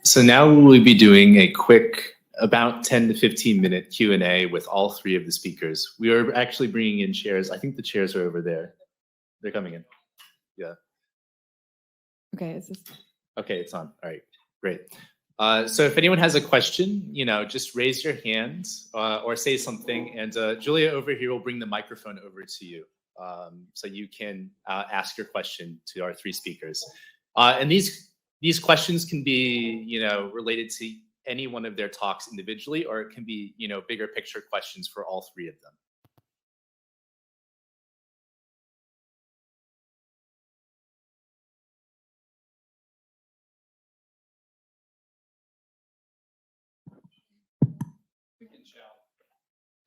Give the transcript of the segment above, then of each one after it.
So now we will be doing a quick, about 10 to 15 minute Q&A with all three of the speakers. We are actually bringing in chairs. I think the chairs are over there. They're coming in. Yeah. Okay, is this... Okay, it's on. All right, great. So if anyone has a question, just raise your hand or say something, and Julia over here will bring the microphone over to you, so you can ask your question to our three speakers. And these questions can be, related to any one of their talks individually, or it can be, bigger picture questions for all three of them.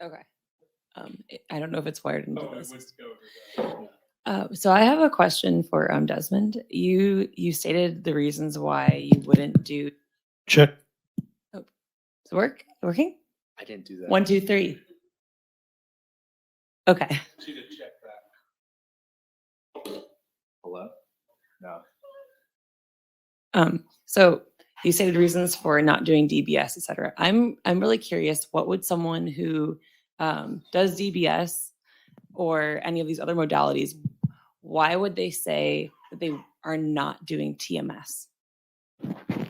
Okay. I don't know if it's wired into this. So I have a question for Desmond. You stated the reasons why you wouldn't do... Check. Oh, is it working? I didn't do that. 1, 2, 3. Okay. She did check that. Hello? No. So you stated reasons for not doing DBS, et cetera. I'm really curious, what would someone who does DBS or any of these other modalities, why would they say that they are not doing TMS?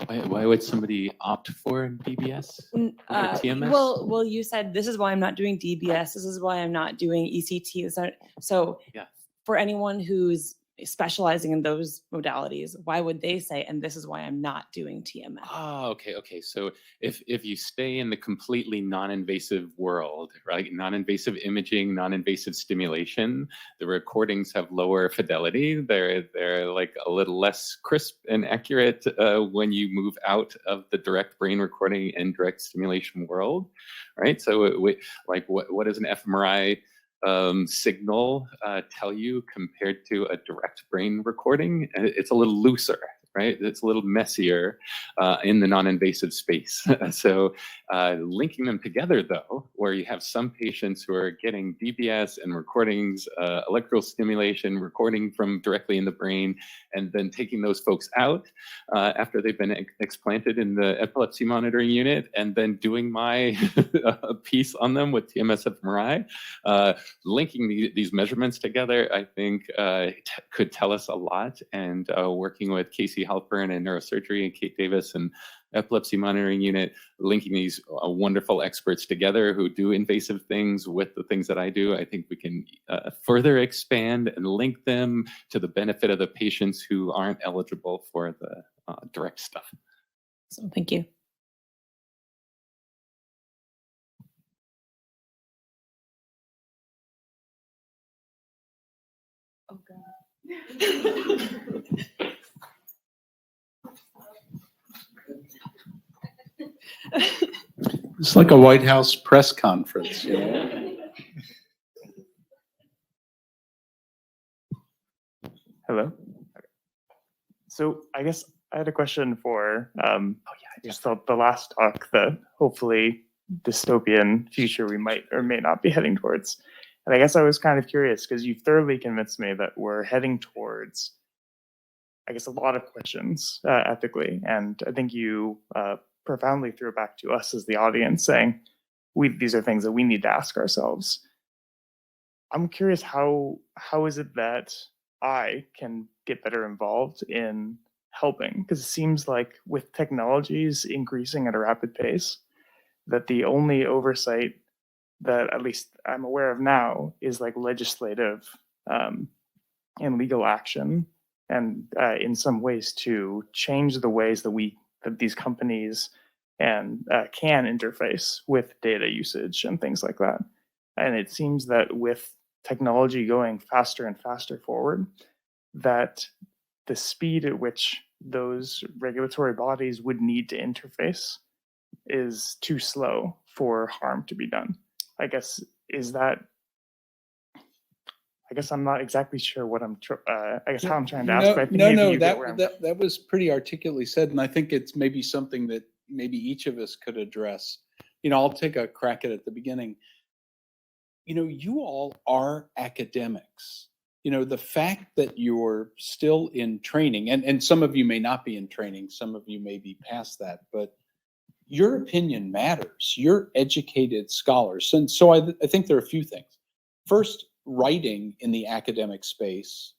Why would somebody opt for DBS or TMS? Well, you said this is why I'm not doing DBS. This is why I'm not doing ECT. So yeah. For anyone who's specializing in those modalities, why would they say, and this is why I'm not doing TMS? Oh, okay. So if you stay in the completely non-invasive world, right? Non-invasive imaging, non-invasive stimulation, the recordings have lower fidelity. They're like a little less crisp and accurate when you move out of the direct brain recording and direct stimulation world, right? So what does an fMRI signal tell you compared to a direct brain recording? It's a little looser, right? It's a little messier in the non-invasive space. So linking them together, though, where you have some patients who are getting DBS and recordings, electrical stimulation, recording from directly in the brain, and then taking those folks out after they've been explanted in the epilepsy monitoring unit, and then doing my piece on them with TMS fMRI. Linking these measurements together, I think, could tell us a lot. And working with Casey Halpern and neurosurgery and Kate Davis and epilepsy monitoring unit, linking these wonderful experts together who do invasive things with the things that I do, I think we can further expand and link them to the benefit of the patients who aren't eligible for the direct stuff. So thank you. Oh, God. It's like a White House press conference. Hello. So I guess I had a question for just the last talk, the hopefully dystopian future we might or may not be heading towards. And I guess I was kind of curious because you thoroughly convinced me that we're heading towards, I guess, a lot of questions ethically. And I think you profoundly threw it back to us as the audience saying, these are things that we need to ask ourselves. I'm curious, how is it that I can get better involved in helping? Because it seems like with technologies increasing at a rapid pace, that the only oversight that at least I'm aware of now is like legislative and legal action, and in some ways to change the ways that these companies and can interface with data usage and things like that. And it seems that with technology going faster and faster forward, that the speed at which those regulatory bodies would need to interface is too slow for harm to be done. I guess I'm not exactly sure what how I'm trying to ask. But I think that was pretty articulately said, and I think it's maybe something that maybe each of us could address. I'll take a crack at it at the beginning. You all are academics. the fact that you're still in training, and some of you may not be in training, some of you may be past that, but your opinion matters. You're educated scholars. And so I think there are a few things. First, writing in the academic space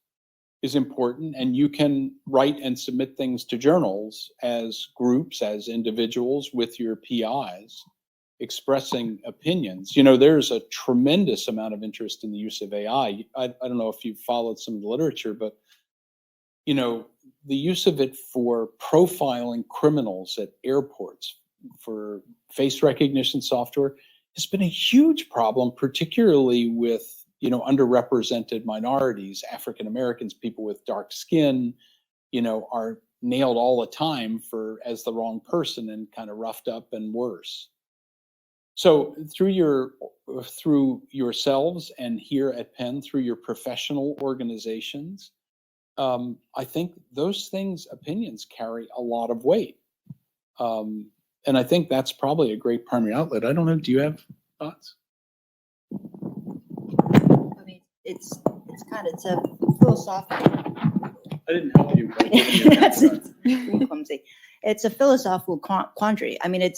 is important, and you can write and submit things to journals as groups, as individuals with your PIs expressing opinions. There's a tremendous amount of interest in the use of AI. I don't know if you've followed some of the literature, but the use of it for profiling criminals at airports, for face recognition software, has been a huge problem, particularly with underrepresented minorities. African Americans, people with dark skin, are nailed all the time as the wrong person and kind of roughed up and worse. So through yourselves and here at Penn, through your professional organizations, I think those opinions carry a lot of weight. And I think that's probably a great primary outlet. I don't know, do you have thoughts? I mean, it's a philosophical. I didn't help you. That's clumsy. It's a philosophical quandary. I mean,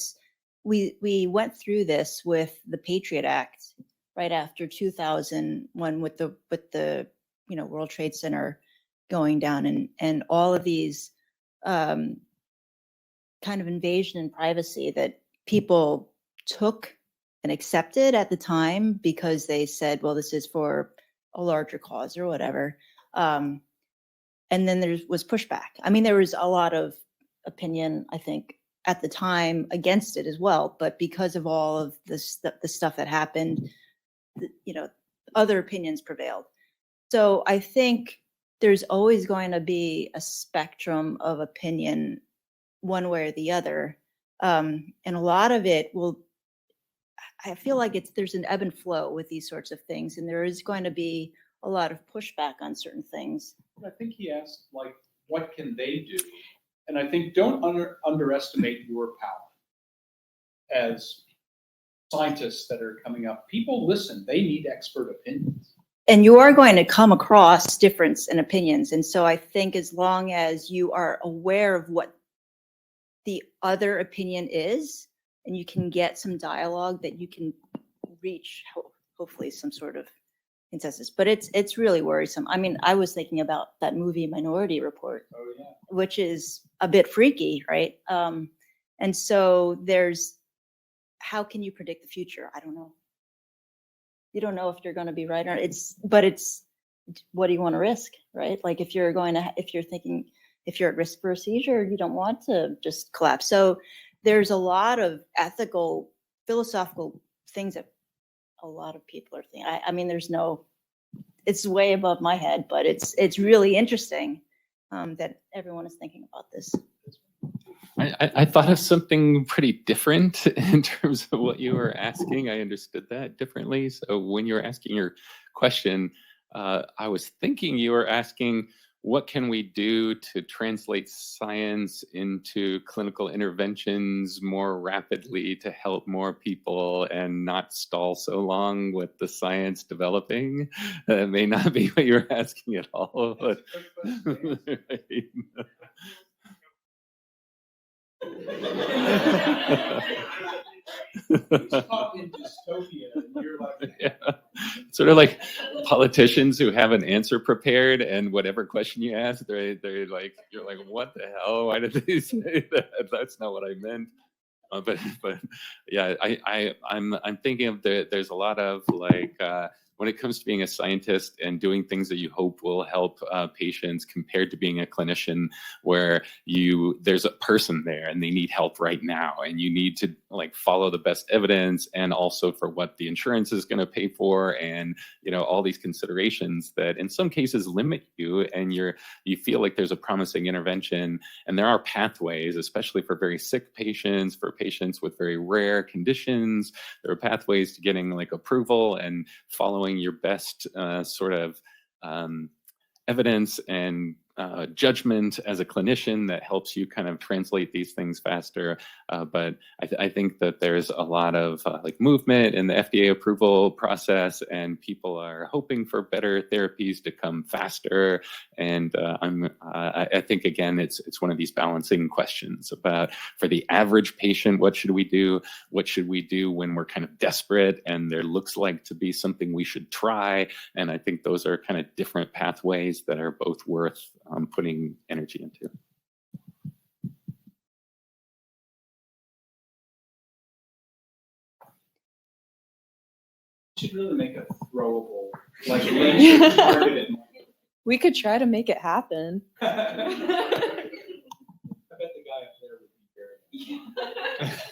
we went through this with the Patriot Act right after 2001 with the World Trade Center going down and all of these kind of invasion in privacy that people took and accepted at the time because they said, well, this is for a larger cause or whatever. And then there was pushback. I mean, there was a lot of opinion, I think, at the time against it as well. But because of all of the stuff that happened, other opinions prevailed. So I think there's always going to be a spectrum of opinion one way or the other. And a lot of it I feel like there's an ebb and flow with these sorts of things. And there is going to be a lot of pushback on certain things. I think he asked, what can they do? And I think don't underestimate your power as scientists that are coming up. People listen, they need expert opinions. And you are going to come across difference in opinions. And so I think as long as you are aware of what the other opinion is, and you can get some dialogue that you can reach, hopefully some sort of consensus. But it's really worrisome. I mean, I was thinking about that movie Minority Report, which is a bit freaky, right? And so how can you predict the future? I don't know. You don't know if you're going to be right or but what do you want to risk, right? Like if you're at risk for a seizure, you don't want to just collapse. So there's a lot of ethical, philosophical things that a lot of people are thinking. I mean, it's way above my head, but it's really interesting that everyone is thinking about this. I thought of something pretty different in terms of what you were asking. I understood that differently. So when you were asking your question, I was thinking you were asking, what can we do to translate science into clinical interventions more rapidly to help more people and not stall so long with the science developing? That may not be what you're asking at all. But yeah. Sort of like politicians who have an answer prepared, and whatever question you ask, they're like, you're like, what the hell? Why did they say that? That's not what I meant. But yeah, I'm thinking of there's a lot of when it comes to being a scientist and doing things that you hope will help patients compared to being a clinician where there's a person there and they need help right now and you need to follow the best evidence and also for what the insurance is going to pay for and all these considerations that in some cases limit you and you feel like there's a promising intervention and there are pathways, especially for very sick patients, for patients with very rare conditions. There are pathways to getting approval and following your best sort of evidence and judgment as a clinician that helps you kind of translate these things faster. But I think that there's a lot of like movement in the FDA approval process, and people are hoping for better therapies to come faster. And I think, again, it's one of these balancing questions about, for the average patient, what should we do? What should we do when we're kind of desperate and there looks like to be something we should try? And I think those are kind of different pathways that are both worth putting energy into. Should really make a throwable, like a laser targeted. We could try to make it happen. I bet the guy up there would be very.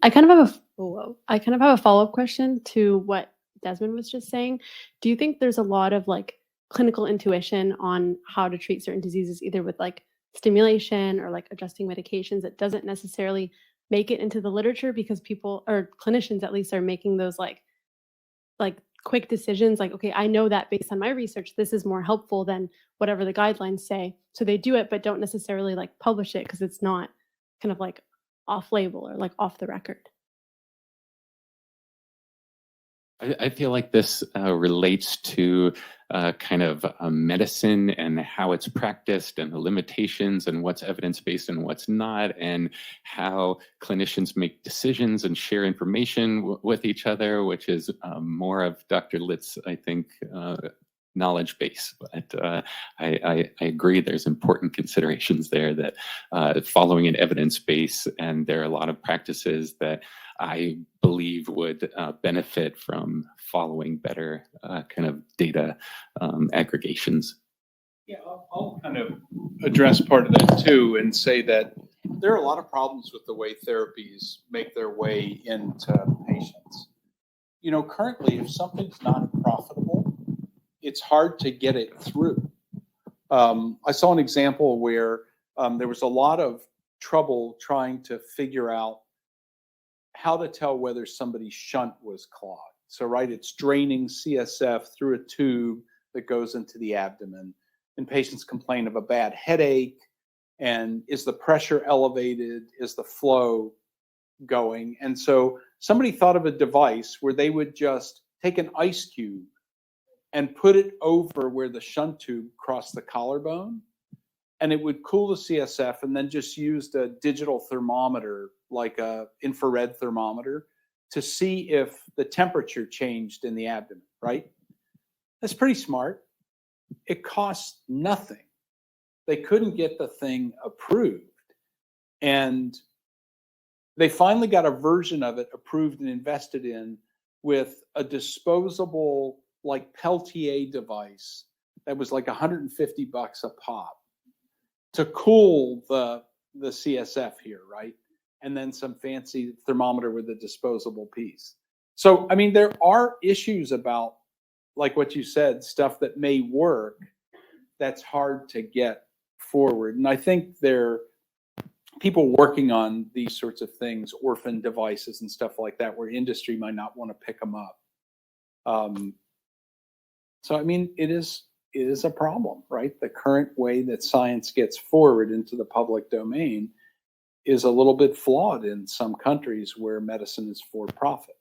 I kind of have a follow-up question to what Desmond was just saying. Do you think there's a lot of like clinical intuition on how to treat certain diseases, either with like stimulation or like adjusting medications, that doesn't necessarily make it into the literature because people, or clinicians at least, are making those like quick decisions, like, okay, I know that based on my research, this is more helpful than whatever the guidelines say. So they do it, but don't necessarily like publish it because it's not kind of like off label or like off the record. I feel like this relates to kind of medicine and how it's practiced and the limitations and what's evidence-based and what's not, and how clinicians make decisions and share information with each other, which is more of Dr. Litt's, I think, knowledge base. But I agree there's important considerations there that following an evidence base, and there are a lot of practices that I believe would benefit from following better kind of data aggregations. Yeah, I'll kind of address part of that too, and say that there are a lot of problems with the way therapies make their way into patients. You know, currently, if something's not profitable, it's hard to get it through. I saw an example where there was a lot of trouble trying to figure out how to tell whether somebody's shunt was clogged. So, right, it's draining CSF through a tube that goes into the abdomen, and patients complain of a bad headache. And is the pressure elevated? Is the flow going? And so somebody thought of a device where they would just take an ice cube and put it over where the shunt tube crossed the collarbone, and it would cool the CSF, and then just used a digital thermometer, like a infrared thermometer, to see if the temperature changed in the abdomen, right? That's pretty smart. It costs nothing. They couldn't get the thing approved. And they finally got a version of it approved and invested in with a disposable, like, Peltier device that was like $150 a pop to cool the CSF here, right? And then some fancy thermometer with a disposable piece. So, I mean, there are issues about, like what you said, stuff that may work that's hard to get forward. And I think there are people working on these sorts of things, orphan devices and stuff like that, where industry might not want to pick them up. So, I mean, it is a problem, right? The current way that science gets forward into the public domain is a little bit flawed in some countries where medicine is for profit.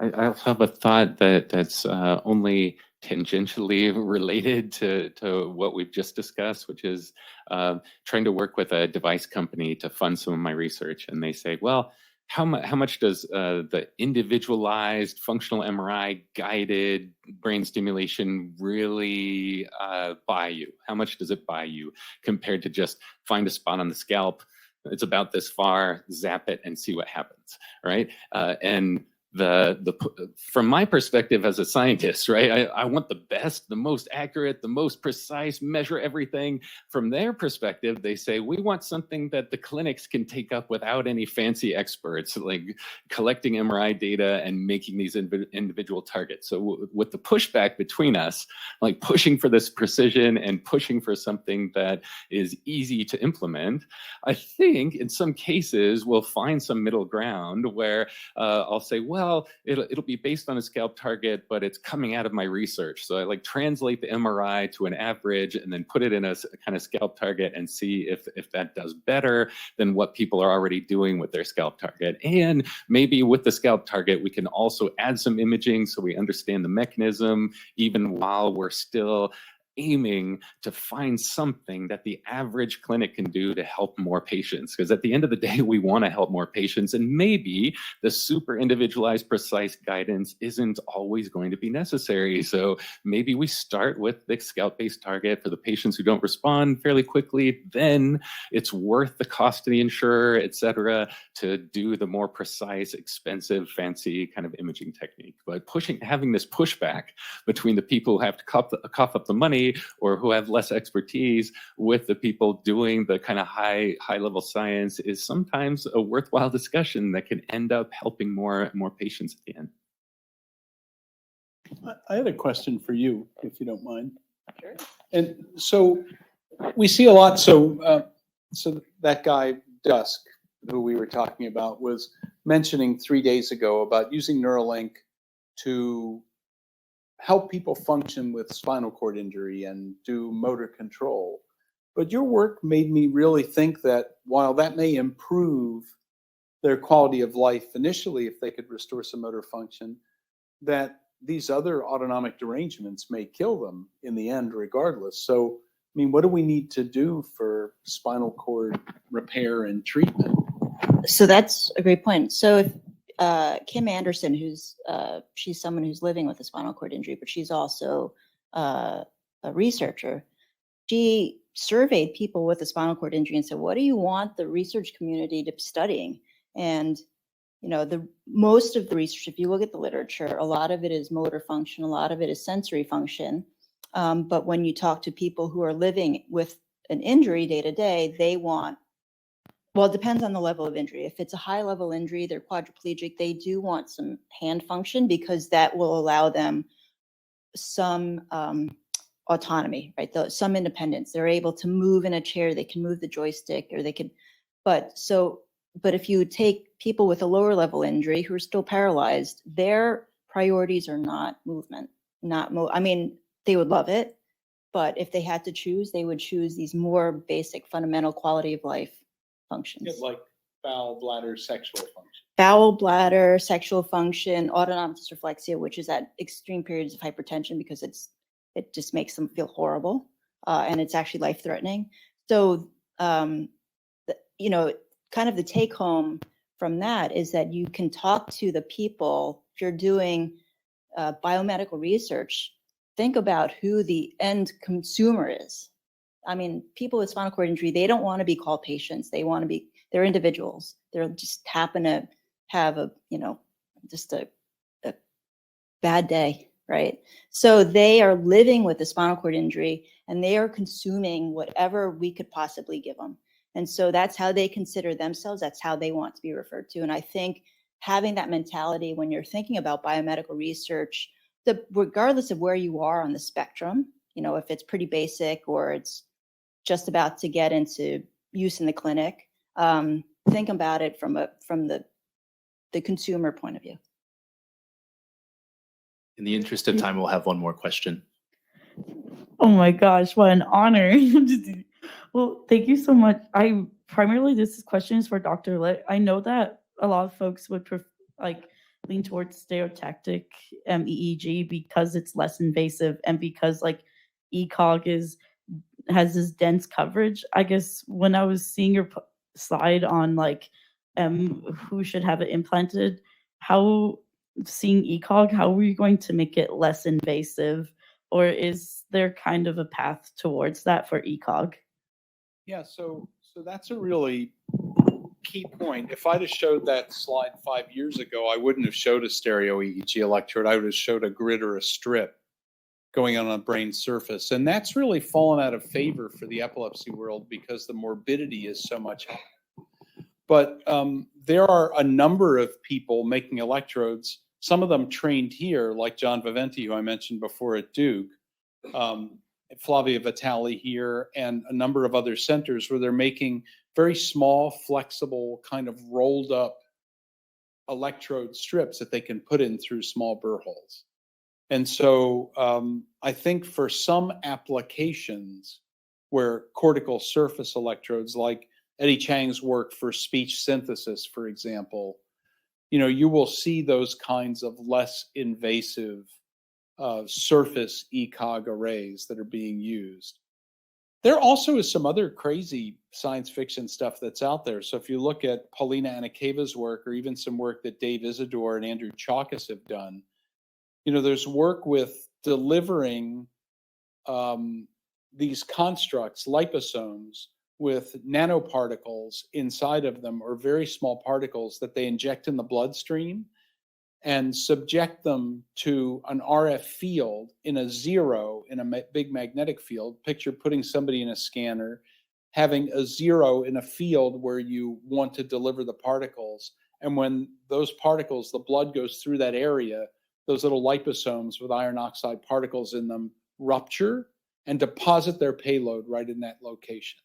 I also have a thought that's only tangentially related to what we've just discussed, which is trying to work with a device company to fund some of my research. And they say, well, how much does the individualized functional MRI guided brain stimulation really buy you? How much does it buy you compared to just find a spot on the scalp? It's about this far, zap it and see what happens, right? And from my perspective as a scientist, right, I want the best, the most accurate, the most precise, measure everything. From their perspective, they say, we want something that the clinics can take up without any fancy experts, like collecting MRI data and making these individual targets. So with the pushback between us, like pushing for this precision and pushing for something that is easy to implement, I think in some cases we'll find some middle ground where I'll say, well, well, it'll be based on a scalp target, but it's coming out of my research. So I like translate the MRI to an average and then put it in a kind of scalp target and see if that does better than what people are already doing with their scalp target. And maybe with the scalp target, we can also add some imaging so we understand the mechanism, even while we're still aiming to find something that the average clinic can do to help more patients. Because at the end of the day, we want to help more patients, and maybe the super individualized, precise guidance isn't always going to be necessary. So maybe we start with the scalp-based target for the patients who don't respond fairly quickly. Then it's worth the cost to the insurer, et cetera, to do the more precise, expensive, fancy kind of imaging technique. But having this pushback between the people who have to cough up the money or who have less expertise with the people doing the kind of high level science is sometimes a worthwhile discussion that can end up helping more patients at the end. I had a question for you, if you don't mind. Sure. And so we see a lot. So that guy Dusk, who we were talking about, was mentioning 3 days ago about using Neuralink to help people function with spinal cord injury and do motor control. But your work made me really think that while that may improve their quality of life initially, if they could restore some motor function, that these other autonomic derangements may kill them in the end regardless. So, I mean, what do we need to do for spinal cord repair and treatment? So that's a great point. So if Kim Anderson, she's someone who's living with a spinal cord injury, but she's also a researcher. She surveyed people with a spinal cord injury and said, what do you want the research community to be studying? And, you know, most of the research, if you look at the literature, a lot of it is motor function, a lot of it is sensory function. But when you talk to people who are living with an injury day to day, they want, well, it depends on the level of injury. If it's a high level injury, they're quadriplegic, they do want some hand function because that will allow them some autonomy, right? Some independence. They're able to move in a chair, they can move the joystick, or they can, but if you take people with a lower level injury who are still paralyzed, their priorities are not movement, I mean, they would love it, but if they had to choose, they would choose these more basic fundamental quality of life functions. Yeah, like bowel, bladder, sexual function. Bowel, bladder, sexual function, autonomic dysreflexia, which is at extreme periods of hypertension because it just makes them feel horrible, and it's actually life-threatening. So, you know, kind of the take home from that is that you can talk to the people. If you're doing biomedical research, think about who the end consumer is. I mean, people with spinal cord injury, they don't want to be called patients. They're individuals. They're just happen to have just a bad day, right? So they are living with a spinal cord injury and they are consuming whatever we could possibly give them. And so that's how they consider themselves. That's how they want to be referred to. And I think having that mentality when you're thinking about biomedical research, regardless of where you are on the spectrum, you know, if it's pretty basic or it's just about to get into use in the clinic, think about it from the consumer point of view. In the interest of time, we'll have one more question. Oh my gosh, what an honor. Well, thank you so much. This question is for Dr. Litt. I know that a lot of folks would lean towards stereotactic EEG because it's less invasive and because ECOG has this dense coverage. I guess when I was seeing your slide on who should have it implanted, seeing ECOG, how are you going to make it less invasive? Or is there kind of a path towards that for ECOG? Yeah, so that's a really key point. If I'd have showed that slide 5 years ago, I wouldn't have showed a stereo EEG electrode. I would have showed a grid or a strip going on a brain surface. And that's really fallen out of favor for the epilepsy world because the morbidity is so much higher. But there are a number of people making electrodes, some of them trained here, like John Viventi, who I mentioned before at Duke, Flavia Vitali here, and a number of other centers where they're making very small, flexible, kind of rolled up electrode strips that they can put in through small burr holes. And so I think for some applications where cortical surface electrodes, like Eddie Chang's work for speech synthesis, for example, you will see those kinds of less invasive surface ECOG arrays that are being used. There also is some other crazy science fiction stuff that's out there. So if you look at Paulina Anakeva's work, or even some work that Dave Isidore and Andrew Chalkis have done, there's work with delivering these constructs, liposomes, with nanoparticles inside of them, or very small particles that they inject in the bloodstream and subject them to an RF field in a zero in a big magnetic field. Picture putting somebody in a scanner, having a zero in a field where you want to deliver the particles. And when those particles, the blood goes through that area, those little liposomes with iron oxide particles in them rupture and deposit their payload right in that location.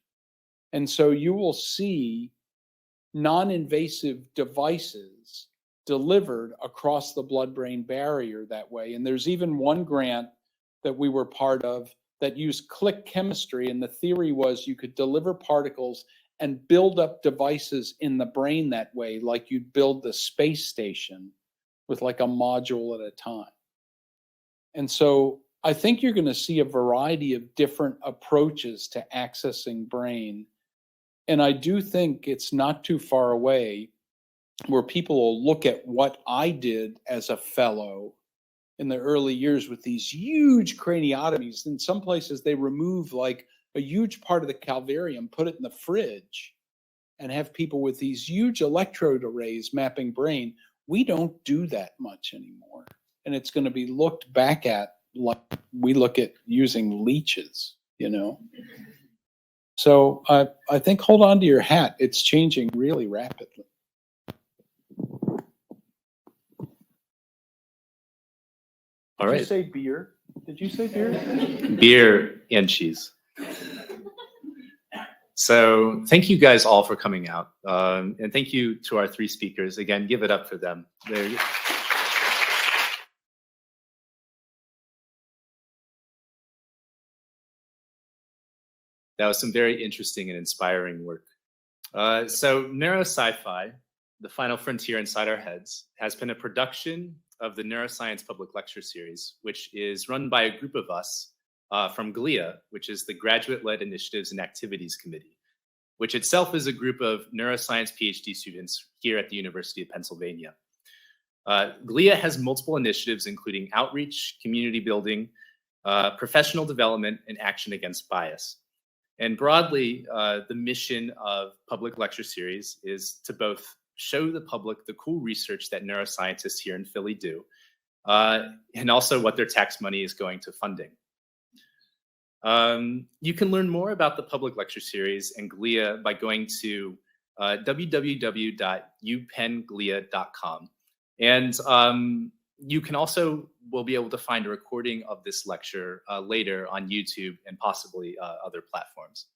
And so you will see non-invasive devices delivered across the blood-brain barrier that way. And there's even one grant that we were part of that used click chemistry. And the theory was you could deliver particles and build up devices in the brain that way, like you'd build the space station with like a module at a time. And so I think you're going to see a variety of different approaches to accessing brain. And I do think it's not too far away where people will look at what I did as a fellow in the early years with these huge craniotomies. In some places, they remove like a huge part of the calvarium, put it in the fridge, and have people with these huge electrode arrays mapping brain. We don't do that much anymore. And it's going to be looked back at like we look at using leeches, So I think hold on to your hat. It's changing really rapidly. All Did right. you say beer? Did you say beer? Beer and cheese. So thank you guys all for coming out. And thank you to our three speakers. Again, give it up for them. That was some very interesting and inspiring work. So NeuroSciFi, the final frontier inside our heads, has been a production of the Neuroscience Public Lecture Series, which is run by a group of us from GLIA, which is the Graduate-Led Initiatives and Activities Committee, which itself is a group of neuroscience PhD students here at the University of Pennsylvania. GLIA has multiple initiatives, including outreach, community building, professional development, and action against bias. And broadly, the mission of Public Lecture Series is to both show the public the cool research that neuroscientists here in Philly do, and also what their tax money is going to funding. You can learn more about the Public Lecture Series and GLIA by going to www.upenglia.com. And you can also will be able to find a recording of this lecture later on YouTube and possibly other platforms.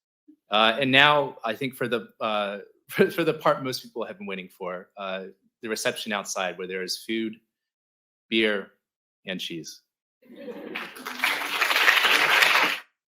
And now I think for the for the part most people have been waiting for, the reception outside where there is food, beer, and cheese.